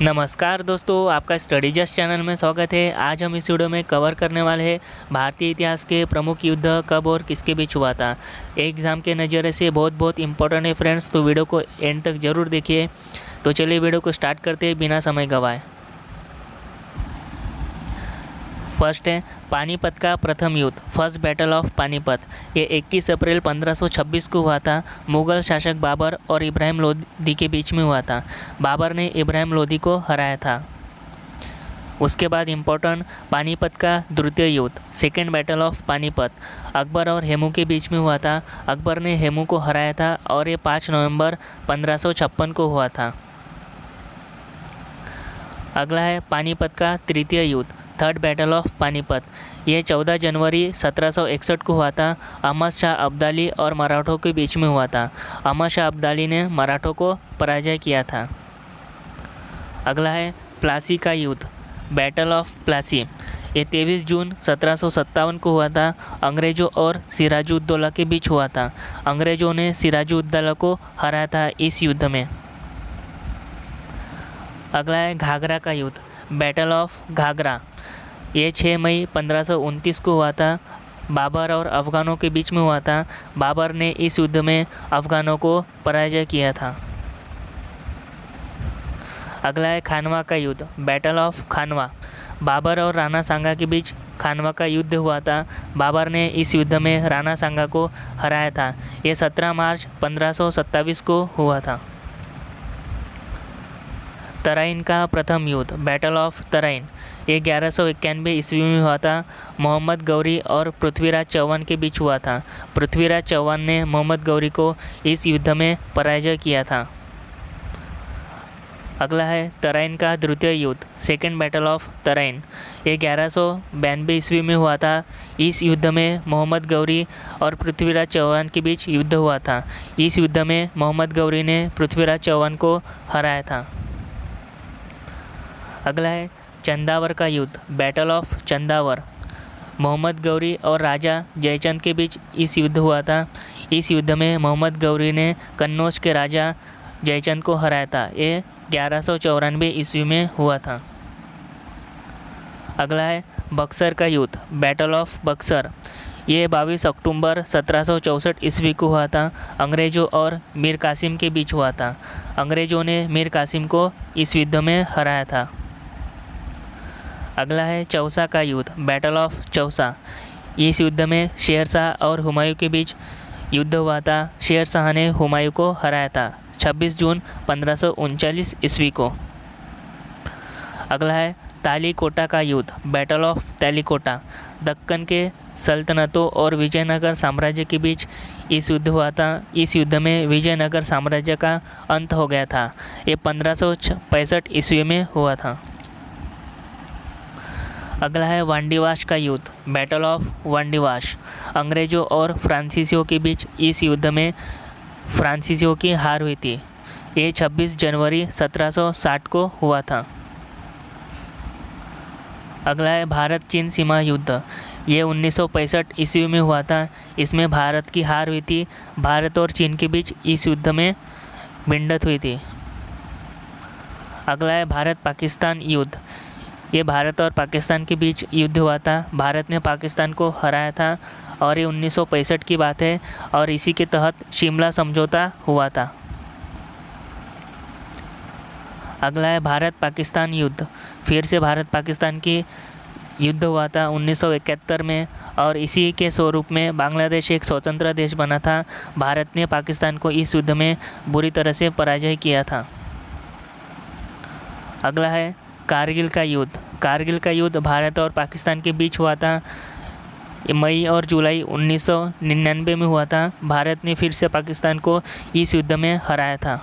नमस्कार दोस्तों, आपका स्टडी जस्ट चैनल में स्वागत है। आज हम इस वीडियो में कवर करने वाले हैं भारतीय इतिहास के प्रमुख युद्ध कब और किसके बीच हुआ था। एग्ज़ाम के नज़रिए से बहुत इंपॉर्टेंट है फ्रेंड्स, तो वीडियो को एंड तक ज़रूर देखिए। तो चलिए वीडियो को स्टार्ट करते हैं बिना समय गंवाए। फर्स्ट है पानीपत का प्रथम युद्ध, फर्स्ट बैटल ऑफ पानीपत। ये 21 अप्रैल 1526 को हुआ था। मुग़ल शासक बाबर और इब्राहिम लोदी के बीच में हुआ था। बाबर ने इब्राहिम लोदी को हराया था। उसके बाद इम्पोर्टेंट पानीपत का द्वितीय युद्ध, second battle of Panipat, Akbar और हेमू के बीच में हुआ था। अकबर ने हेमू को हराया था और ये 5 नवंबर 1556 को हुआ था। अगला है पानीपत का तृतीय युद्ध, थर्ड बैटल ऑफ पानीपत। ये 14 जनवरी 1761 को हुआ था। अहमद शाह अब्दाली और मराठों के बीच में हुआ था। अहमद शाह अब्दाली ने मराठों को पराजय किया था। अगला है प्लासी का युद्ध, बैटल ऑफ प्लासी। ये 23 जून 1757 को हुआ था। अंग्रेज़ों और सिराजुद्दौला के बीच हुआ था। अंग्रेज़ों ने सिराजुद्दौला को हराया था इस युद्ध में। अगला है घाघरा का युद्ध, बैटल ऑफ घाघरा। ये 6 मई 1529 को हुआ था। बाबर और अफ़गानों के बीच में हुआ था। बाबर ने इस युद्ध में अफ़गानों को पराजय किया था। अगला है खानवा का युद्ध, बैटल ऑफ खानवा। बाबर और राणा सांगा के बीच खानवा का युद्ध हुआ था। बाबर ने इस युद्ध में राणा सांगा को हराया था। ये 17 मार्च 1527 को हुआ था। तराइन का प्रथम युद्ध, बैटल ऑफ तराइन। ये 1191 ईस्वी में हुआ था। मोहम्मद गौरी और पृथ्वीराज चौहान के बीच हुआ था। पृथ्वीराज चौहान ने मोहम्मद गौरी को इस युद्ध में पराजय किया था। अगला है तराइन का द्वितीय युद्ध, सेकेंड बैटल ऑफ तराइन। ये 1192 ईस्वी में हुआ था। इस युद्ध में मोहम्मद गौरी और पृथ्वीराज चौहान के बीच युद्ध हुआ था। इस युद्ध में मोहम्मद गौरी ने पृथ्वीराज चौहान को हराया था। अगला है चंदावर का युद्ध, बैटल ऑफ चंदावर। मोहम्मद गौरी और राजा जयचंद के बीच इस युद्ध हुआ था। इस युद्ध में मोहम्मद गौरी ने कन्नौज के राजा जयचंद को हराया था। ये 1194 ईस्वी में हुआ था। अगला है बक्सर का युद्ध, बैटल ऑफ बक्सर। ये 22 अक्टूबर 1764 ईस्वी को हुआ था। अंग्रेज़ों और मीर कासिम के बीच हुआ था। अंग्रेज़ों ने मीर कासिम को इस युद्ध में हराया था। अगला है चौसा का युद्ध, बैटल ऑफ चौसा। इस युद्ध में शेर शाह और हुमायूं के बीच युद्ध हुआ था। शेर शाह ने हुमायूं को हराया था 26 जून 1539 ईस्वी को। अगला है तालीकोटा का युद्ध, बैटल ऑफ तालीकोटा। दक्कन के सल्तनतों और विजयनगर साम्राज्य के बीच इस युद्ध हुआ था। इस युद्ध में विजयनगर साम्राज्य का अंत हो गया था। ये 1565 ईस्वी में हुआ था। अगला है वांडीवाश का युद्ध, बैटल ऑफ वांडीवाश। अंग्रेज़ों और फ्रांसीसियों के बीच इस युद्ध में फ्रांसीसियों की हार हुई थी। ये 26 जनवरी 1760 को हुआ था। अगला है भारत चीन सीमा युद्ध। ये 1965 ईस्वी में हुआ था। इसमें भारत की हार हुई थी। भारत और चीन के बीच इस युद्ध में भिड़ंत हुई थी। अगला है भारत पाकिस्तान युद्ध। ये भारत और पाकिस्तान के बीच युद्ध हुआ था। भारत ने पाकिस्तान को हराया था और ये 1965 की बात है और इसी के तहत शिमला समझौता हुआ था। अगला है भारत पाकिस्तान युद्ध। फिर से भारत पाकिस्तान की युद्ध हुआ था 1971 में और इसी के स्वरूप में बांग्लादेश एक स्वतंत्र देश बना था। भारत ने पाकिस्तान को इस युद्ध में बुरी तरह से पराजय किया था। अगला है कारगिल का युद्ध। कारगिल का युद्ध भारत और पाकिस्तान के बीच हुआ था। मई और जुलाई 1999 में हुआ था। भारत ने फिर से पाकिस्तान को इस युद्ध में हराया था।